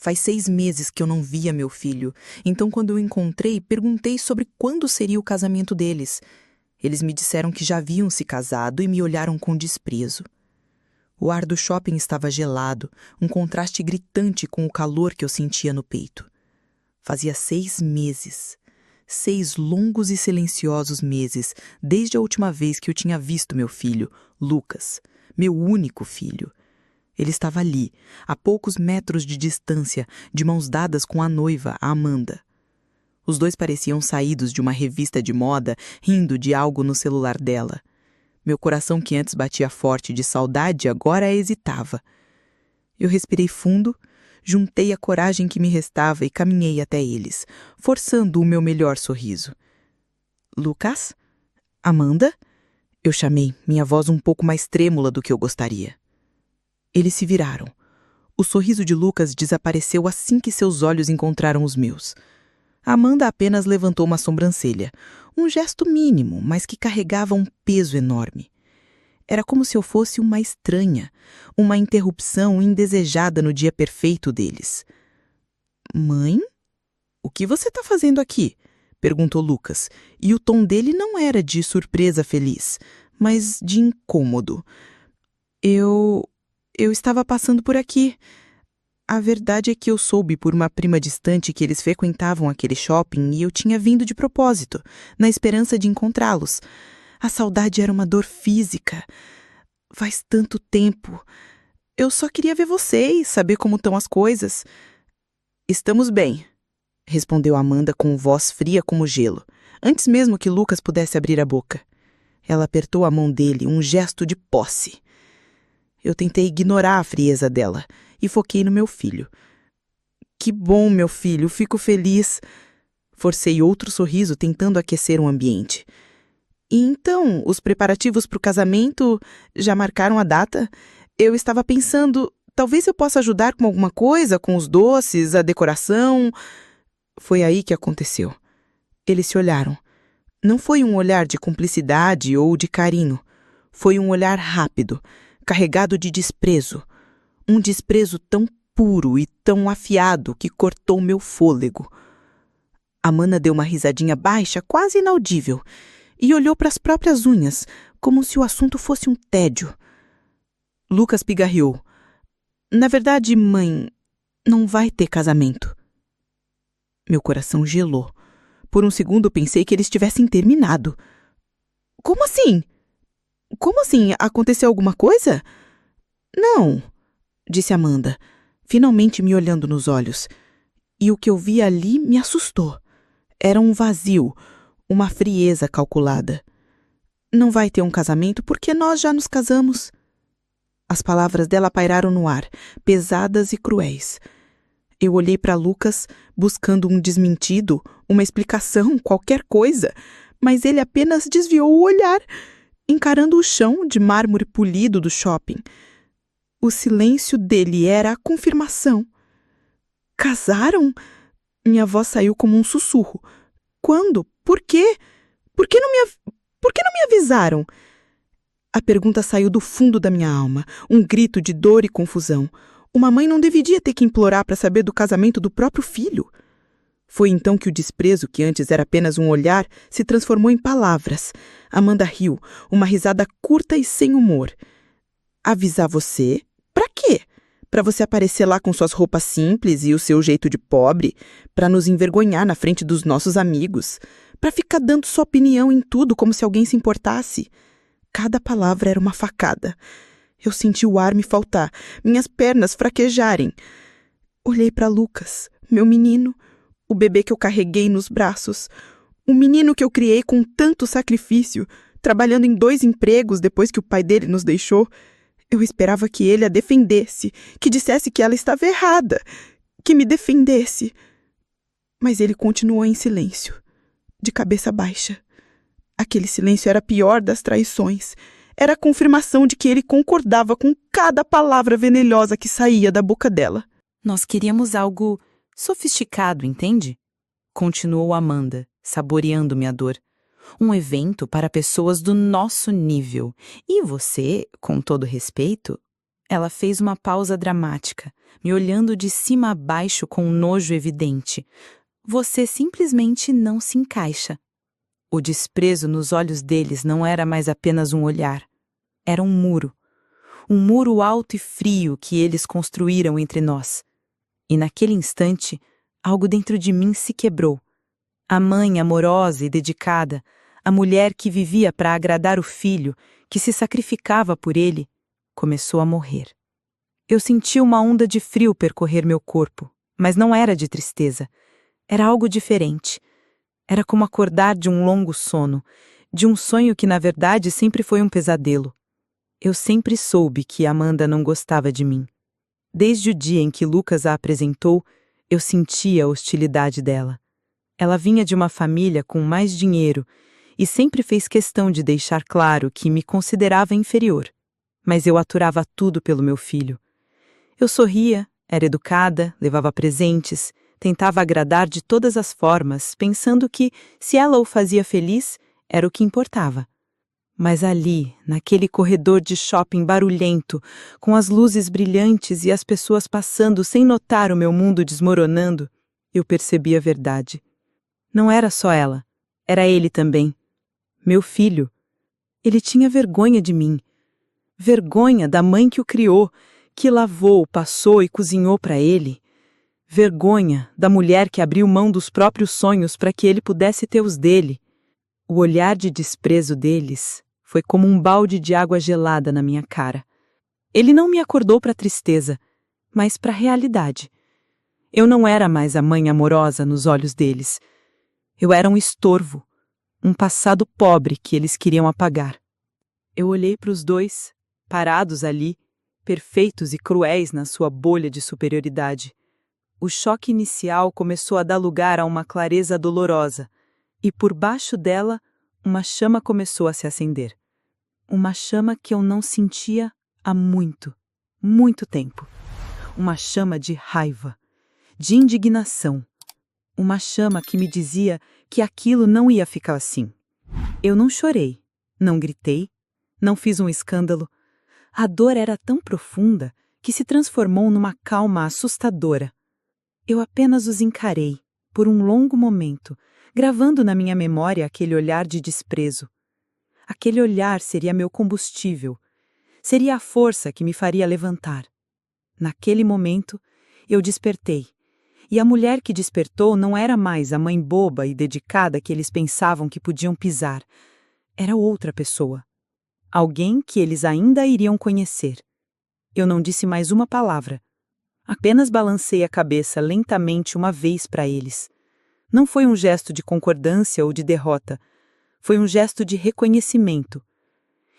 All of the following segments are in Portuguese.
Faz 6 meses que eu não via meu filho, então quando eu o encontrei, perguntei sobre quando seria o casamento deles. Eles me disseram que já haviam se casado e me olharam com desprezo. O ar do shopping estava gelado, um contraste gritante com o calor que eu sentia no peito. Fazia 6 meses. 6 longos e silenciosos meses, desde a última vez que eu tinha visto meu filho, Lucas, meu único filho. Ele estava ali, a poucos metros de distância, de mãos dadas com a noiva, a Amanda. Os dois pareciam saídos de uma revista de moda, rindo de algo no celular dela. Meu coração, que antes batia forte de saudade, agora hesitava. Eu respirei fundo, juntei a coragem que me restava e caminhei até eles, forçando o meu melhor sorriso. Lucas? Amanda? Eu chamei, minha voz um pouco mais trêmula do que eu gostaria. Eles se viraram. O sorriso de Lucas desapareceu assim que seus olhos encontraram os meus. Amanda apenas levantou uma sobrancelha, um gesto mínimo, mas que carregava um peso enorme. Era como se eu fosse uma estranha, uma interrupção indesejada no dia perfeito deles. Mãe? O que você está fazendo aqui? Perguntou Lucas, e o tom dele não era de surpresa feliz, mas de incômodo. Eu estava passando por aqui. A verdade é que eu soube por uma prima distante que eles frequentavam aquele shopping e eu tinha vindo de propósito, na esperança de encontrá-los. A saudade era uma dor física. Faz tanto tempo. Eu só queria ver vocês, saber como estão as coisas. Estamos bem, respondeu Amanda com voz fria como gelo, antes mesmo que Lucas pudesse abrir a boca. Ela apertou a mão dele, um gesto de posse. Eu tentei ignorar a frieza dela e foquei no meu filho. Que bom, meu filho, fico feliz. Forcei outro sorriso, tentando aquecer o ambiente. E então, os preparativos para o casamento já marcaram a data? Eu estava pensando, talvez eu possa ajudar com alguma coisa, com os doces, a decoração. Foi aí que aconteceu. Eles se olharam. Não foi um olhar de cumplicidade ou de carinho. Foi um olhar rápido, carregado de desprezo. Um desprezo tão puro e tão afiado que cortou meu fôlego. Amanda deu uma risadinha baixa, quase inaudível, e olhou para as próprias unhas, como se o assunto fosse um tédio. Lucas pigarreou. Na verdade, mãe, não vai ter casamento. Meu coração gelou. Por um segundo pensei que eles tivessem terminado. Como assim? Como assim? Aconteceu alguma coisa? Não, disse Amanda, finalmente me olhando nos olhos. E o que eu vi ali me assustou. Era um vazio, uma frieza calculada. Não vai ter um casamento porque nós já nos casamos. As palavras dela pairaram no ar, pesadas e cruéis. Eu olhei para Lucas, buscando um desmentido, uma explicação, qualquer coisa, mas ele apenas desviou o olhar, encarando o chão de mármore polido do shopping. O silêncio dele era a confirmação. Casaram? Minha voz saiu como um sussurro. Quando? Por quê? Por que não me avisaram? A pergunta saiu do fundo da minha alma, um grito de dor e confusão. Uma mãe não deveria ter que implorar para saber do casamento do próprio filho. Foi então que o desprezo, que antes era apenas um olhar, se transformou em palavras. Amanda riu, uma risada curta e sem humor. Avisar você? Pra quê? Pra você aparecer lá com suas roupas simples e o seu jeito de pobre? Pra nos envergonhar na frente dos nossos amigos? Pra ficar dando sua opinião em tudo como se alguém se importasse? Cada palavra era uma facada. Eu senti o ar me faltar, minhas pernas fraquejarem. Olhei para Lucas, meu menino, o bebê que eu carreguei nos braços, o menino que eu criei com tanto sacrifício, trabalhando em 2 empregos depois que o pai dele nos deixou. Eu esperava que ele a defendesse, que dissesse que ela estava errada, que me defendesse. Mas ele continuou em silêncio, de cabeça baixa. Aquele silêncio era a pior das traições. Era a confirmação de que ele concordava com cada palavra venenosa que saía da boca dela. Nós queríamos algo sofisticado, entende? Continuou Amanda, saboreando minha dor. Um evento para pessoas do nosso nível. E você, com todo respeito, Ela fez uma pausa dramática, me olhando de cima a baixo com um nojo evidente. Você simplesmente não se encaixa. O desprezo nos olhos deles não era mais apenas um olhar. Era um muro. Um muro alto e frio que eles construíram entre nós. E naquele instante, algo dentro de mim se quebrou. A mãe amorosa e dedicada, a mulher que vivia para agradar o filho, que se sacrificava por ele, começou a morrer. Eu senti uma onda de frio percorrer meu corpo, mas não era de tristeza. Era algo diferente. Era como acordar de um longo sono, de um sonho que na verdade sempre foi um pesadelo. Eu sempre soube que Amanda não gostava de mim. Desde o dia em que Lucas a apresentou, eu sentia a hostilidade dela. Ela vinha de uma família com mais dinheiro e sempre fez questão de deixar claro que me considerava inferior. Mas eu aturava tudo pelo meu filho. Eu sorria, era educada, levava presentes, tentava agradar de todas as formas, pensando que, se ela o fazia feliz, era o que importava. Mas ali, naquele corredor de shopping barulhento, com as luzes brilhantes e as pessoas passando sem notar o meu mundo desmoronando, eu percebi a verdade. Não era só ela, era ele também. Meu filho. Ele tinha vergonha de mim. Vergonha da mãe que o criou, que lavou, passou e cozinhou para ele. Vergonha da mulher que abriu mão dos próprios sonhos para que ele pudesse ter os dele. O olhar de desprezo deles foi como um balde de água gelada na minha cara. Ele não me acordou para a tristeza, mas para a realidade. Eu não era mais a mãe amorosa nos olhos deles. Eu era um estorvo, um passado pobre que eles queriam apagar. Eu olhei para os dois, parados ali, perfeitos e cruéis na sua bolha de superioridade. O choque inicial começou a dar lugar a uma clareza dolorosa, e por baixo dela, uma chama começou a se acender. Uma chama que eu não sentia há muito, muito tempo. Uma chama de raiva, de indignação. Uma chama que me dizia que aquilo não ia ficar assim. Eu não chorei, não gritei, não fiz um escândalo. A dor era tão profunda que se transformou numa calma assustadora. Eu apenas os encarei, por um longo momento, gravando na minha memória aquele olhar de desprezo. Aquele olhar seria meu combustível, seria a força que me faria levantar. Naquele momento, eu despertei, e a mulher que despertou não era mais a mãe boba e dedicada que eles pensavam que podiam pisar. Era outra pessoa. Alguém que eles ainda iriam conhecer. Eu não disse mais uma palavra. Apenas balancei a cabeça lentamente uma vez para eles. Não foi um gesto de concordância ou de derrota. Foi um gesto de reconhecimento.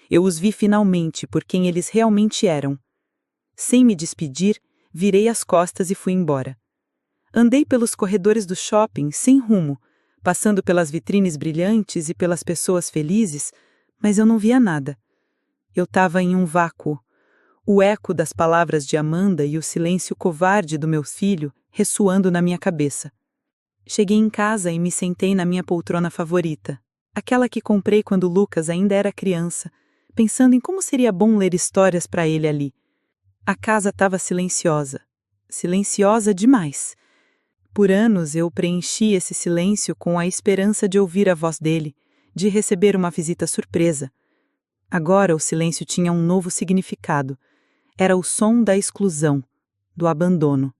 Eu os vi finalmente por quem eles realmente eram. Sem me despedir, virei as costas e fui embora. Andei pelos corredores do shopping sem rumo, passando pelas vitrines brilhantes e pelas pessoas felizes, mas eu não via nada. Eu estava em um vácuo. O eco das palavras de Amanda e o silêncio covarde do meu filho ressoando na minha cabeça. Cheguei em casa e me sentei na minha poltrona favorita, aquela que comprei quando Lucas ainda era criança, pensando em como seria bom ler histórias para ele ali. A casa estava silenciosa. Silenciosa demais. Por anos eu preenchi esse silêncio com a esperança de ouvir a voz dele, de receber uma visita surpresa. Agora o silêncio tinha um novo significado. Era o som da exclusão, do abandono.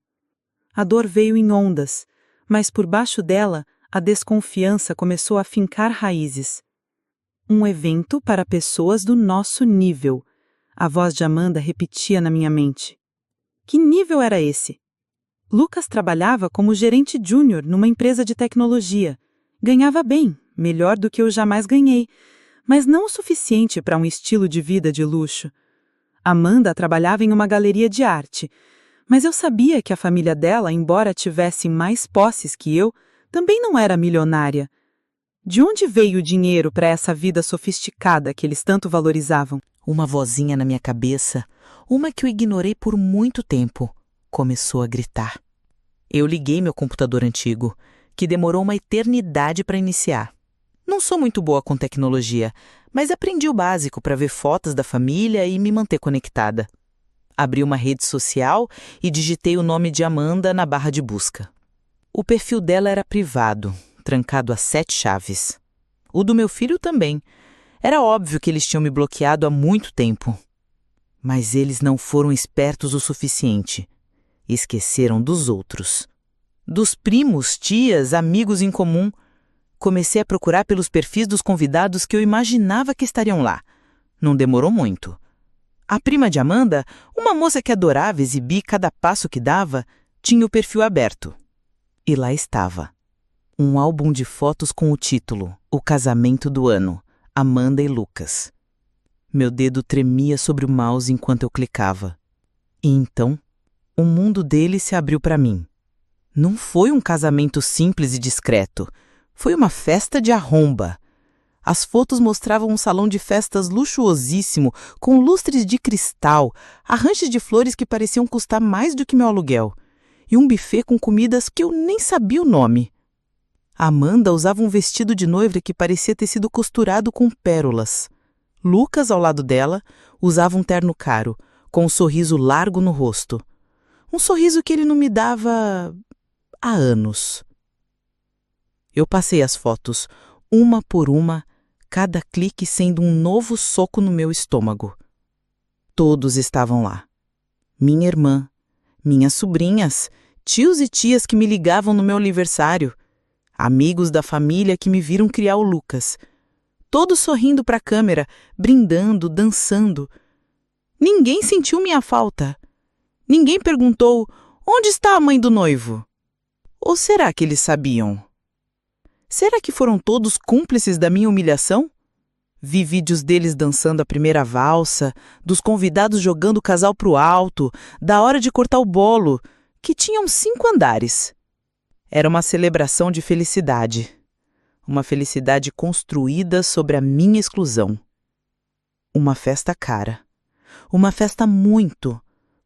A dor veio em ondas, mas por baixo dela a desconfiança começou a fincar raízes. Um evento para pessoas do nosso nível. A voz de Amanda repetia na minha mente. Que nível era esse? Lucas trabalhava como gerente júnior numa empresa de tecnologia. Ganhava bem, melhor do que eu jamais ganhei, mas não o suficiente para um estilo de vida de luxo. Amanda trabalhava em uma galeria de arte, mas eu sabia que a família dela, embora tivesse mais posses que eu, também não era milionária. De onde veio o dinheiro para essa vida sofisticada que eles tanto valorizavam? Uma vozinha na minha cabeça, uma que eu ignorei por muito tempo, começou a gritar. Eu liguei meu computador antigo, que demorou uma eternidade para iniciar. Não sou muito boa com tecnologia, mas aprendi o básico para ver fotos da família e me manter conectada. Abri uma rede social e digitei o nome de Amanda na barra de busca. O perfil dela era privado, trancado a 7 chaves. O do meu filho também. Era óbvio que eles tinham me bloqueado há muito tempo. Mas eles não foram espertos o suficiente. Esqueceram dos outros. Dos primos, tias, amigos em comum. Comecei a procurar pelos perfis dos convidados que eu imaginava que estariam lá. Não demorou muito. A prima de Amanda, uma moça que adorava exibir cada passo que dava, tinha o perfil aberto. E lá estava. Um álbum de fotos com o título O Casamento do Ano, Amanda e Lucas. Meu dedo tremia sobre o mouse enquanto eu clicava. E então, o mundo dele se abriu para mim. Não foi um casamento simples e discreto. Foi uma festa de arromba. As fotos mostravam um salão de festas luxuosíssimo, com lustres de cristal, arranjos de flores que pareciam custar mais do que meu aluguel, e um buffet com comidas que eu nem sabia o nome. Amanda usava um vestido de noiva que parecia ter sido costurado com pérolas. Lucas, ao lado dela, usava um terno caro, com um sorriso largo no rosto. Um sorriso que ele não me dava há anos. Eu passei as fotos, uma por uma, cada clique sendo um novo soco no meu estômago. Todos estavam lá. Minha irmã, minhas sobrinhas, tios e tias que me ligavam no meu aniversário, amigos da família que me viram criar o Lucas. Todos sorrindo para a câmera, brindando, dançando. Ninguém sentiu minha falta. Ninguém perguntou: onde está a mãe do noivo? Ou será que eles sabiam? Será que foram todos cúmplices da minha humilhação? Vi vídeos deles dançando a primeira valsa, dos convidados jogando o casal pro alto, da hora de cortar o bolo, que tinham 5 andares. Era uma celebração de felicidade. Uma felicidade construída sobre a minha exclusão. Uma festa cara. Uma festa muito,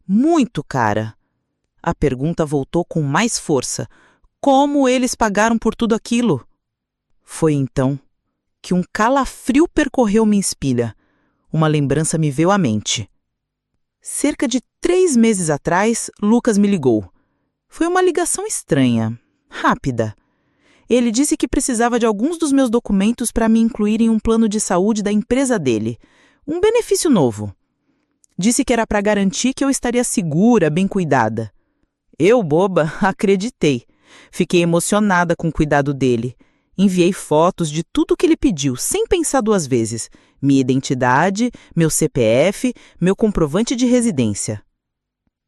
muito cara. A pergunta voltou com mais força. Como eles pagaram por tudo aquilo? Foi então que um calafrio percorreu minha espinha. Uma lembrança me veio à mente. Cerca de 3 meses atrás, Lucas me ligou. Foi uma ligação estranha, rápida. Ele disse que precisava de alguns dos meus documentos para me incluir em um plano de saúde da empresa dele. Um benefício novo. Disse que era para garantir que eu estaria segura, bem cuidada. Eu, boba, acreditei. Fiquei emocionada com o cuidado dele. Enviei fotos de tudo que ele pediu, sem pensar 2 vezes. Minha identidade, meu CPF, meu comprovante de residência.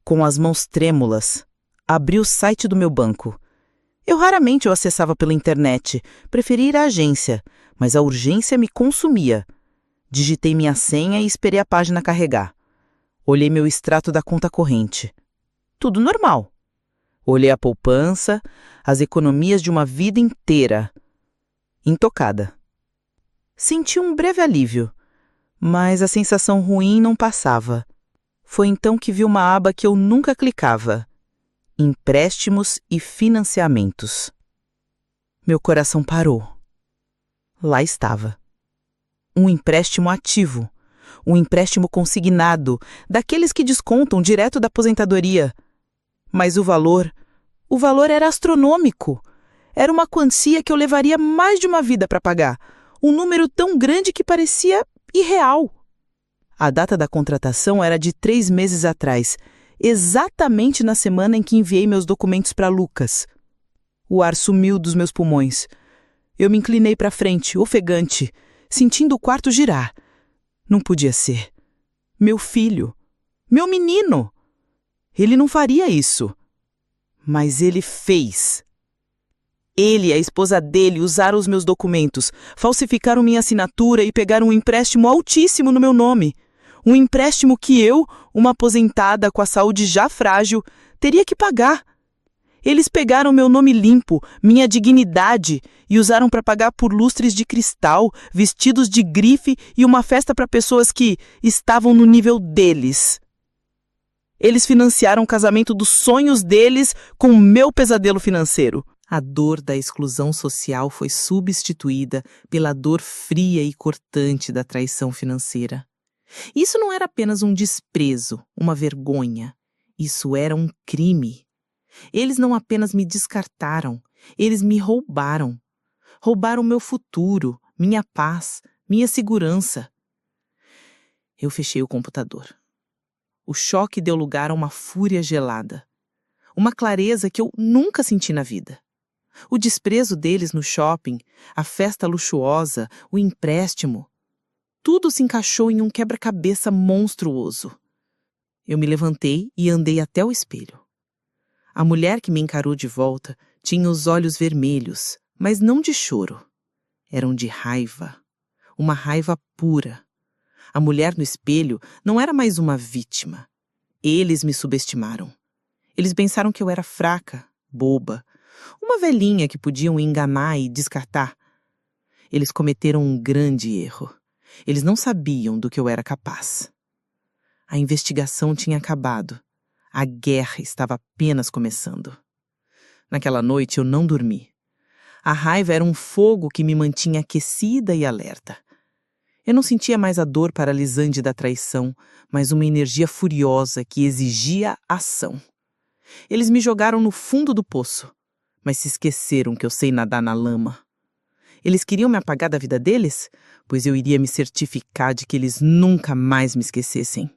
Com as mãos trêmulas, abri o site do meu banco. Eu raramente o acessava pela internet, preferi ir à agência, mas a urgência me consumia. Digitei minha senha e esperei a página carregar. Olhei meu extrato da conta corrente. Tudo normal. Olhei a poupança, as economias de uma vida inteira. Intocada. Senti um breve alívio, mas a sensação ruim não passava. Foi então que vi uma aba que eu nunca clicava. Empréstimos e financiamentos. Meu coração parou. Lá estava. Um empréstimo ativo. Um empréstimo consignado, daqueles que descontam direto da aposentadoria. Mas o valor era astronômico. Era uma quantia que eu levaria mais de uma vida para pagar. Um número tão grande que parecia irreal. A data da contratação era de 3 meses atrás, exatamente na semana em que enviei meus documentos para Lucas. O ar sumiu dos meus pulmões. Eu me inclinei para frente, ofegante, sentindo o quarto girar. Não podia ser. Meu filho. Meu menino. Ele não faria isso. Mas ele fez. Ele e a esposa dele usaram os meus documentos, falsificaram minha assinatura e pegaram um empréstimo altíssimo no meu nome. Um empréstimo que eu, uma aposentada com a saúde já frágil, teria que pagar. Eles pegaram meu nome limpo, minha dignidade, e usaram para pagar por lustres de cristal, vestidos de grife e uma festa para pessoas que estavam no nível deles. Eles financiaram o casamento dos sonhos deles com o meu pesadelo financeiro. A dor da exclusão social foi substituída pela dor fria e cortante da traição financeira. Isso não era apenas um desprezo, uma vergonha. Isso era um crime. Eles não apenas me descartaram, eles me roubaram. Roubaram meu futuro, minha paz, minha segurança. Eu fechei o computador. O choque deu lugar a uma fúria gelada. Uma clareza que eu nunca senti na vida. O desprezo deles no shopping, a festa luxuosa, o empréstimo. Tudo se encaixou em um quebra-cabeça monstruoso. Eu me levantei e andei até o espelho. A mulher que me encarou de volta tinha os olhos vermelhos, mas não de choro. Eram de raiva. Uma raiva pura. A mulher no espelho não era mais uma vítima. Eles me subestimaram. Eles pensaram que eu era fraca, boba, uma velhinha que podiam enganar e descartar. Eles cometeram um grande erro. Eles não sabiam do que eu era capaz. A investigação tinha acabado. A guerra estava apenas começando. Naquela noite eu não dormi. A raiva era um fogo que me mantinha aquecida e alerta. Eu não sentia mais a dor paralisante da traição, mas uma energia furiosa que exigia ação. Eles me jogaram no fundo do poço, mas se esqueceram que eu sei nadar na lama. Eles queriam me apagar da vida deles, pois eu iria me certificar de que eles nunca mais me esquecessem.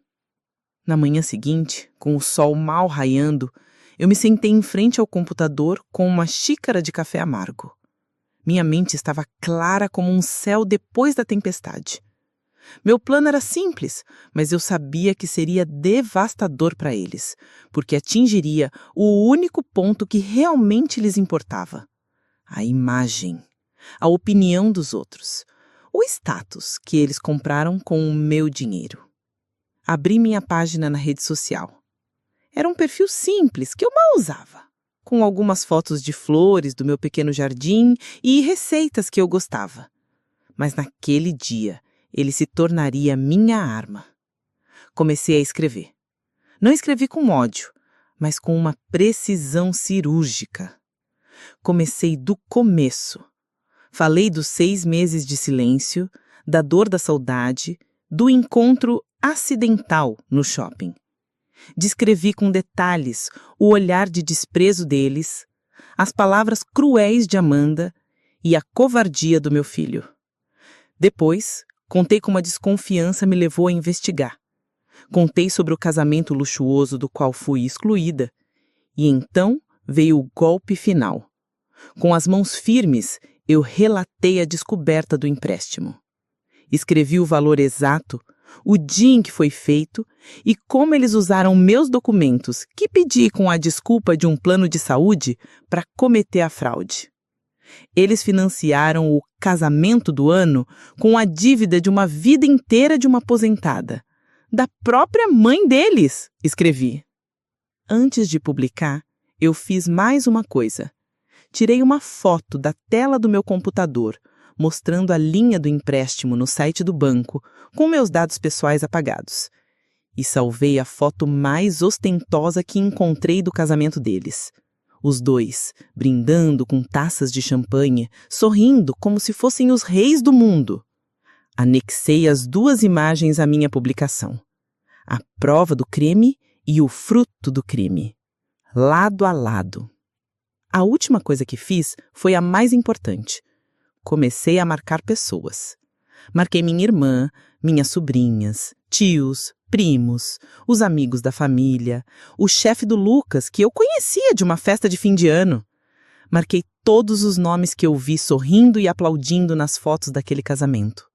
Na manhã seguinte, com o sol mal raiando, eu me sentei em frente ao computador com uma xícara de café amargo. Minha mente estava clara como um céu depois da tempestade. Meu plano era simples, mas eu sabia que seria devastador para eles, porque atingiria o único ponto que realmente lhes importava: a imagem, a opinião dos outros, o status que eles compraram com o meu dinheiro. Abri minha página na rede social. Era um perfil simples que eu mal usava, com algumas fotos de flores do meu pequeno jardim e receitas que eu gostava. Mas naquele dia, ele se tornaria minha arma. Comecei a escrever. Não escrevi com ódio, mas com uma precisão cirúrgica. Comecei do começo. Falei dos 6 meses de silêncio, da dor da saudade, do encontro acidental no shopping. Descrevi com detalhes o olhar de desprezo deles, as palavras cruéis de Amanda e a covardia do meu filho. Depois, contei como a desconfiança me levou a investigar. Contei sobre o casamento luxuoso do qual fui excluída. E então veio o golpe final. Com as mãos firmes, eu relatei a descoberta do empréstimo. Escrevi o valor exato, o dia em que foi feito e como eles usaram meus documentos, que pedi com a desculpa de um plano de saúde, para cometer a fraude. Eles financiaram o casamento do ano com a dívida de uma vida inteira de uma aposentada. Da própria mãe deles, escrevi. Antes de publicar, eu fiz mais uma coisa. Tirei uma foto da tela do meu computador, mostrando a linha do empréstimo no site do banco, com meus dados pessoais apagados. E salvei a foto mais ostentosa que encontrei do casamento deles. Os dois, brindando com taças de champanhe, sorrindo como se fossem os reis do mundo. Anexei as 2 imagens à minha publicação. A prova do crime e o fruto do crime. Lado a lado. A última coisa que fiz foi a mais importante. Comecei a marcar pessoas. Marquei minha irmã, minhas sobrinhas, tios, primos, os amigos da família, o chefe do Lucas, que eu conhecia de uma festa de fim de ano. Marquei todos os nomes que eu vi sorrindo e aplaudindo nas fotos daquele casamento.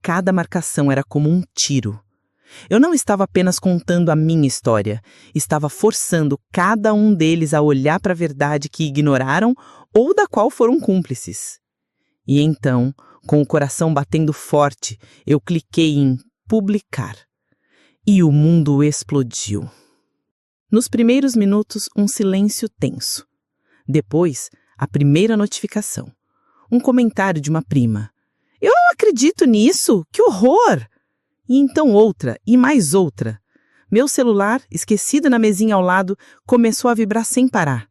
Cada marcação era como um tiro. Eu não estava apenas contando a minha história, estava forçando cada um deles a olhar para a verdade que ignoraram ou da qual foram cúmplices. E então, com o coração batendo forte, eu cliquei em publicar. E o mundo explodiu. Nos primeiros minutos, um silêncio tenso. Depois, a primeira notificação. Um comentário de uma prima. Eu não acredito nisso! Que horror! E então outra, e mais outra. Meu celular, esquecido na mesinha ao lado, começou a vibrar sem parar.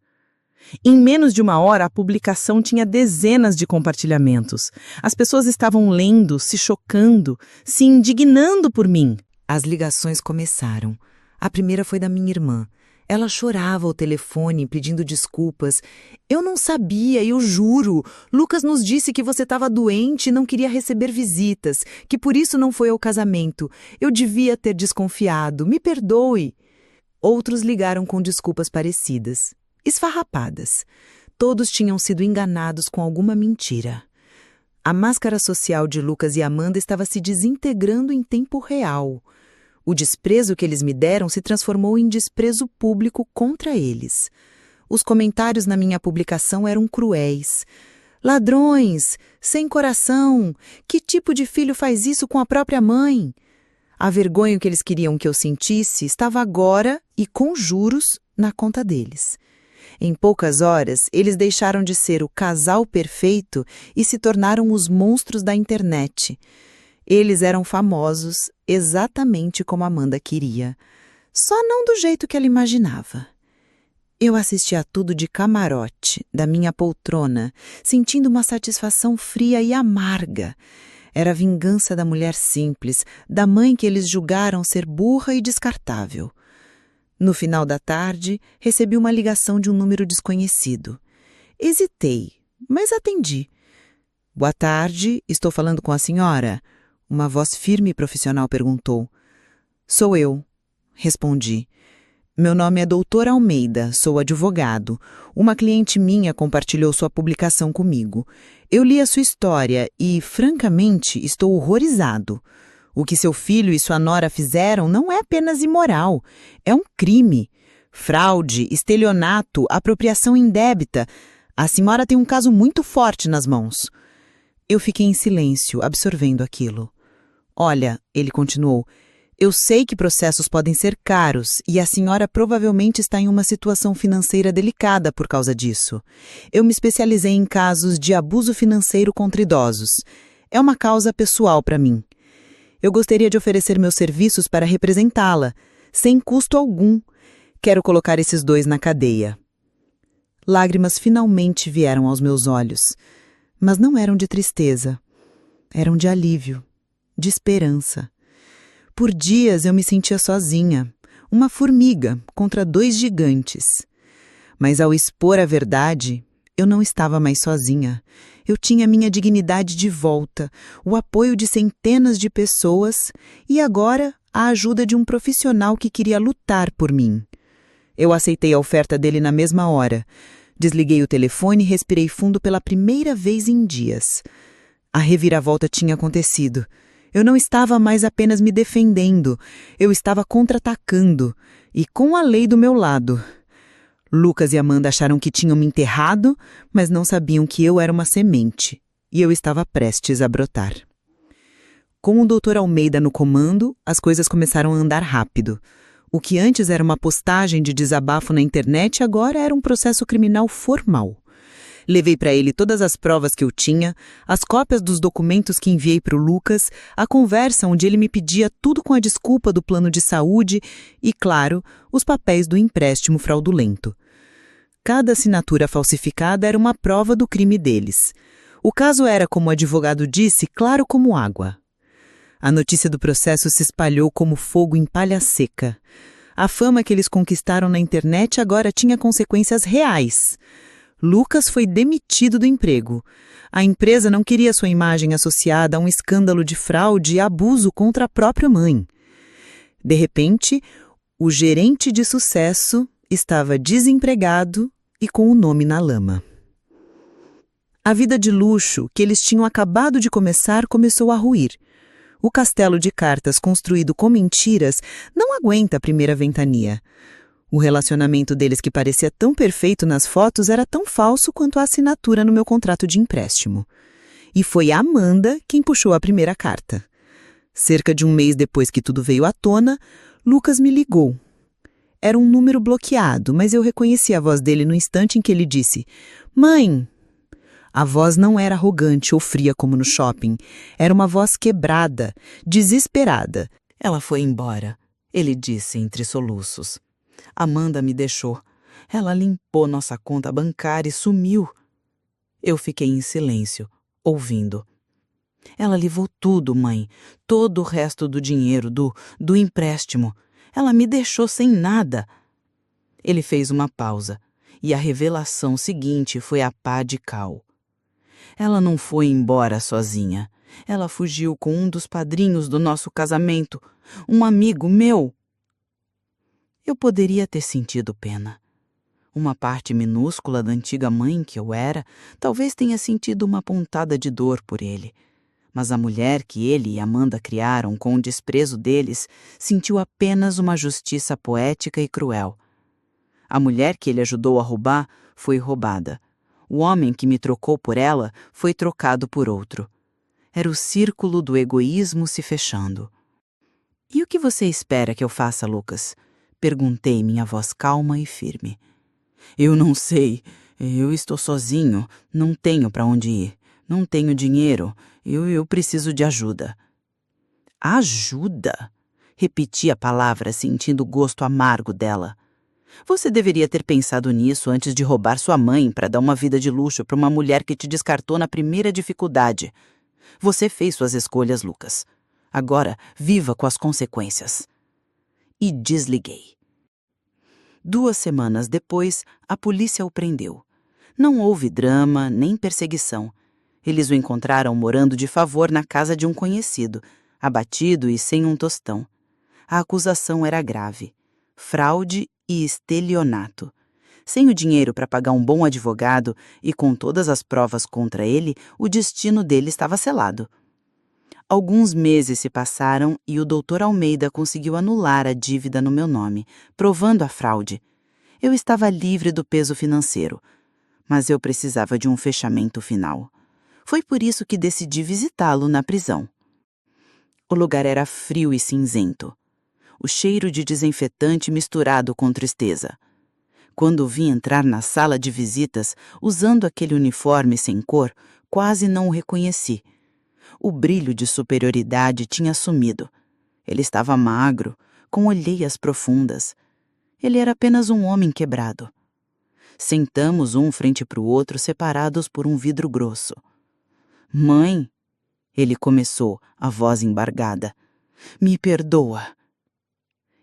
Em menos de uma hora, a publicação tinha dezenas de compartilhamentos. As pessoas estavam lendo, se chocando, se indignando por mim. As ligações começaram. A primeira foi da minha irmã. Ela chorava ao telefone, pedindo desculpas. Eu não sabia, eu juro. Lucas nos disse que você estava doente e não queria receber visitas, que por isso não foi ao casamento. Eu devia ter desconfiado. Me perdoe. Outros ligaram com desculpas parecidas, esfarrapadas. Todos tinham sido enganados com alguma mentira. A máscara social de Lucas e Amanda estava se desintegrando em tempo real. O desprezo que eles me deram se transformou em desprezo público contra eles. Os comentários na minha publicação eram cruéis. Ladrões, sem coração, que tipo de filho faz isso com a própria mãe? A vergonha que eles queriam que eu sentisse estava agora, e com juros, na conta deles. Em poucas horas, eles deixaram de ser o casal perfeito e se tornaram os monstros da internet. Eles eram famosos exatamente como Amanda queria, só não do jeito que ela imaginava. Eu assistia a tudo de camarote, da minha poltrona, sentindo uma satisfação fria e amarga. Era a vingança da mulher simples, da mãe que eles julgaram ser burra e descartável. No final da tarde, recebi uma ligação de um número desconhecido. Hesitei, mas atendi. "Boa tarde, estou falando com a senhora?" Uma voz firme e profissional perguntou. "Sou eu", respondi. "Meu nome é Dr. Almeida, sou advogado. Uma cliente minha compartilhou sua publicação comigo. Eu li a sua história e, francamente, estou horrorizado. O que seu filho e sua nora fizeram não é apenas imoral, é um crime. Fraude, estelionato, apropriação indébita. A senhora tem um caso muito forte nas mãos." Eu fiquei em silêncio, absorvendo aquilo. "Olha", ele continuou, "eu sei que processos podem ser caros e a senhora provavelmente está em uma situação financeira delicada por causa disso. Eu me especializei em casos de abuso financeiro contra idosos. É uma causa pessoal para mim. Eu gostaria de oferecer meus serviços para representá-la, sem custo algum. Quero colocar esses dois na cadeia." Lágrimas finalmente vieram aos meus olhos, mas não eram de tristeza. Eram de alívio, de esperança. Por dias eu me sentia sozinha, uma formiga contra dois gigantes. Mas ao expor a verdade, eu não estava mais sozinha. Eu tinha minha dignidade de volta, o apoio de centenas de pessoas e agora a ajuda de um profissional que queria lutar por mim. Eu aceitei a oferta dele na mesma hora. Desliguei o telefone e respirei fundo pela primeira vez em dias. A reviravolta tinha acontecido. Eu não estava mais apenas me defendendo, eu estava contra-atacando, e com a lei do meu lado. Lucas e Amanda acharam que tinham me enterrado, mas não sabiam que eu era uma semente, e eu estava prestes a brotar. Com o Dr. Almeida no comando, as coisas começaram a andar rápido. O que antes era uma postagem de desabafo na internet, agora era um processo criminal formal. Levei para ele todas as provas que eu tinha, as cópias dos documentos que enviei para o Lucas, a conversa onde ele me pedia tudo com a desculpa do plano de saúde e, claro, os papéis do empréstimo fraudulento. Cada assinatura falsificada era uma prova do crime deles. O caso era, como o advogado disse, claro como água. A notícia do processo se espalhou como fogo em palha seca. A fama que eles conquistaram na internet agora tinha consequências reais. Lucas foi demitido do emprego. A empresa não queria sua imagem associada a um escândalo de fraude e abuso contra a própria mãe. De repente, o gerente de sucesso estava desempregado e com o nome na lama. A vida de luxo que eles tinham acabado de começar começou a ruir. O castelo de cartas construído com mentiras não aguenta a primeira ventania. O relacionamento deles, que parecia tão perfeito nas fotos, era tão falso quanto a assinatura no meu contrato de empréstimo. E foi a Amanda quem puxou a primeira carta. Cerca de um mês depois que tudo veio à tona, Lucas me ligou. Era um número bloqueado, mas eu reconheci a voz dele no instante em que ele disse: "Mãe!" A voz não era arrogante ou fria como no shopping. Era uma voz quebrada, desesperada. "Ela foi embora", ele disse entre soluços. "Amanda me deixou. Ela limpou nossa conta bancária e sumiu. Eu fiquei em silêncio, ouvindo. Ela levou tudo, mãe. Todo o resto do dinheiro, do empréstimo. Ela me deixou sem nada. Ele fez uma pausa, e a revelação seguinte foi a pá de cal. Ela não foi embora sozinha. Ela fugiu com um dos padrinhos do nosso casamento, um amigo meu. Eu poderia ter sentido pena. Uma parte minúscula da antiga mãe que eu era, talvez tenha sentido uma pontada de dor por ele. Mas a mulher que ele e Amanda criaram com o desprezo deles sentiu apenas uma justiça poética e cruel. A mulher que ele ajudou a roubar foi roubada. O homem que me trocou por ela foi trocado por outro. Era o círculo do egoísmo se fechando. E o que você espera que eu faça, Lucas? Perguntei, minha voz calma e firme. Eu não sei. Eu estou sozinho. Não tenho para onde ir. Não tenho dinheiro. Eu preciso de ajuda. Ajuda? Repeti a palavra, sentindo o gosto amargo dela. Você deveria ter pensado nisso antes de roubar sua mãe para dar uma vida de luxo para uma mulher que te descartou na primeira dificuldade. Você fez suas escolhas, Lucas. Agora, viva com as consequências. E desliguei. 2 semanas depois, a polícia o prendeu. Não houve drama nem perseguição. Eles o encontraram morando de favor na casa de um conhecido, abatido e sem um tostão. A acusação era grave: fraude e estelionato. Sem o dinheiro para pagar um bom advogado e com todas as provas contra ele, o destino dele estava selado. Alguns meses se passaram e o Dr. Almeida conseguiu anular a dívida no meu nome, provando a fraude. Eu estava livre do peso financeiro, mas eu precisava de um fechamento final. Foi por isso que decidi visitá-lo na prisão. O lugar era frio e cinzento. O cheiro de desinfetante misturado com tristeza. Quando o vi entrar na sala de visitas, usando aquele uniforme sem cor, quase não o reconheci. O brilho de superioridade tinha sumido. Ele estava magro, com olheiras profundas. Ele era apenas um homem quebrado. Sentamos um frente para o outro, separados por um vidro grosso. Mãe, ele começou, a voz embargada. Me perdoa.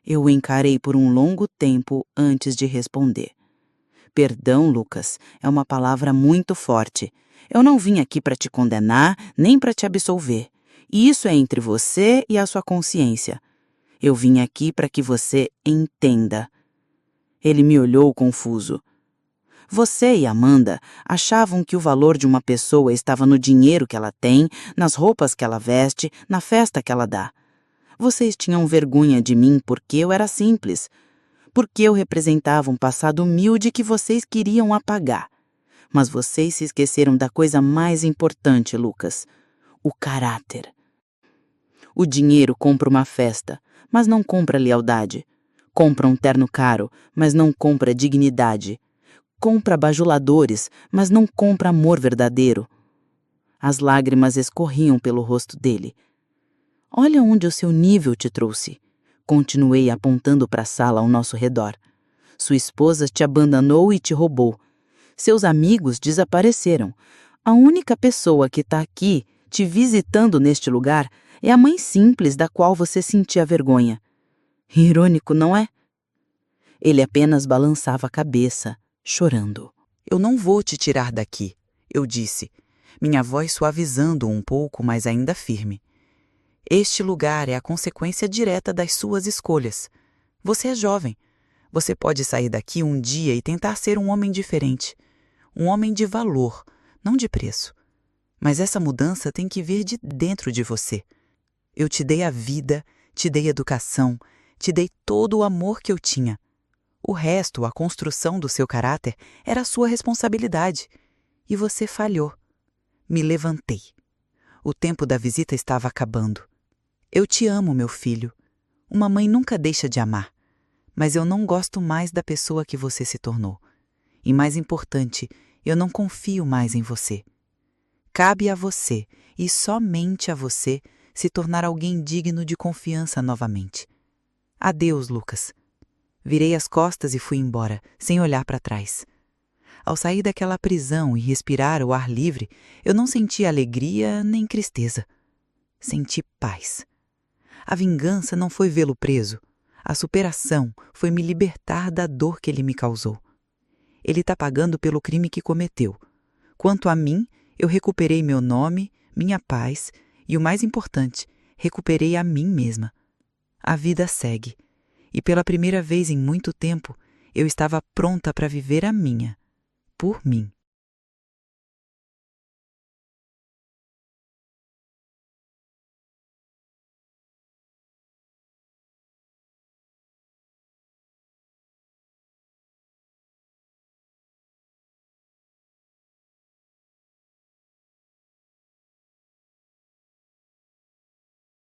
Eu o encarei por um longo tempo antes de responder. Perdão, Lucas, é uma palavra muito forte. Eu não vim aqui para te condenar, nem para te absolver. Isso é entre você e a sua consciência. Eu vim aqui para que você entenda. Ele me olhou confuso. Você e Amanda achavam que o valor de uma pessoa estava no dinheiro que ela tem, nas roupas que ela veste, na festa que ela dá. Vocês tinham vergonha de mim porque eu era simples, porque eu representava um passado humilde que vocês queriam apagar. Mas vocês se esqueceram da coisa mais importante, Lucas: o caráter. O dinheiro compra uma festa, mas não compra lealdade. Compra um terno caro, mas não compra dignidade. Compra bajuladores, mas não compra amor verdadeiro. As lágrimas escorriam pelo rosto dele. Olha onde o seu nível te trouxe. Continuei apontando para a sala ao nosso redor. Sua esposa te abandonou e te roubou. Seus amigos desapareceram. A única pessoa que está aqui, te visitando neste lugar, é a mãe simples da qual você sentia vergonha. Irônico, não é? Ele apenas balançava a cabeça, chorando. Eu não vou te tirar daqui, eu disse, minha voz suavizando um pouco, mas ainda firme. Este lugar é a consequência direta das suas escolhas. Você é jovem. Você pode sair daqui um dia e tentar ser um homem diferente. Um homem de valor, não de preço. Mas essa mudança tem que vir de dentro de você. Eu te dei a vida, te dei educação, te dei todo o amor que eu tinha. O resto, a construção do seu caráter, era a sua responsabilidade. E você falhou. Me levantei. O tempo da visita estava acabando. Eu te amo, meu filho. Uma mãe nunca deixa de amar. Mas eu não gosto mais da pessoa que você se tornou. E mais importante, eu não confio mais em você. Cabe a você, e somente a você, se tornar alguém digno de confiança novamente. Adeus, Lucas. Virei as costas e fui embora, sem olhar para trás. Ao sair daquela prisão e respirar o ar livre, eu não senti alegria nem tristeza. Senti paz. A vingança não foi vê-lo preso. A superação foi me libertar da dor que ele me causou. Ele está pagando pelo crime que cometeu. Quanto a mim, eu recuperei meu nome, minha paz e, o mais importante, recuperei a mim mesma. A vida segue. E pela primeira vez em muito tempo, eu estava pronta para viver a minha. Por mim.